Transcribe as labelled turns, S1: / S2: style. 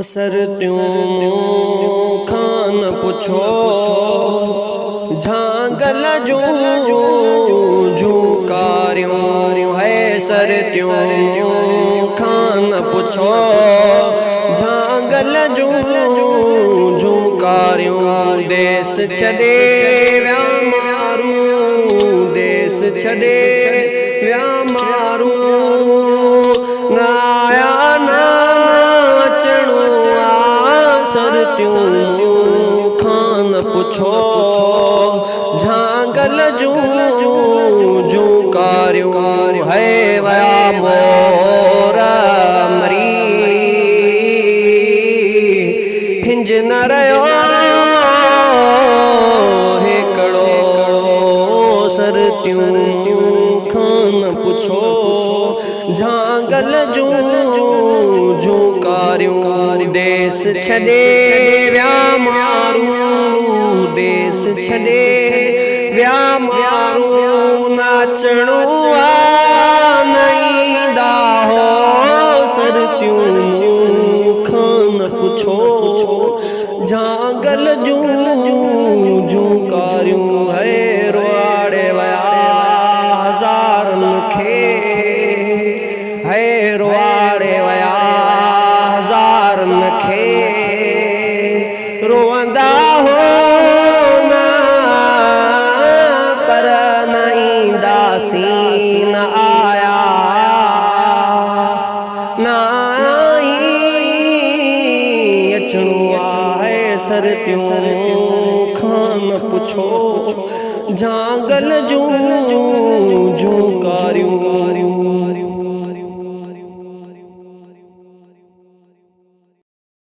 S1: सरत्यों खान पुछो झांगल जो कार्यों है। सरत्यों खान पुछो झांगल जो कार्यों। देश छड़े व्या मारू, देश छड़े व्या मारू। नाया नाचणो आ सरत्यों खान पुछो झांगल जो कार्यों है। वया मोरा मरी हिंज न रयो हेकड़ो। सरत्यों खान पुछो झांगल जो कार्यों। देश छड़े व्या मारू, देश छड़े व्या मारू। नाचणो आ नईंदा हो सरत्यों खान पुछो झांगल जो कार्यों है। रुआड़े वया हज़ारन खे है, रुआड़े वया हज़ारन खे। रोवंदा हो ना पर नईंदासी न आया, नाई अचणो आहे। सरत्यों खान पुछो झांगल जो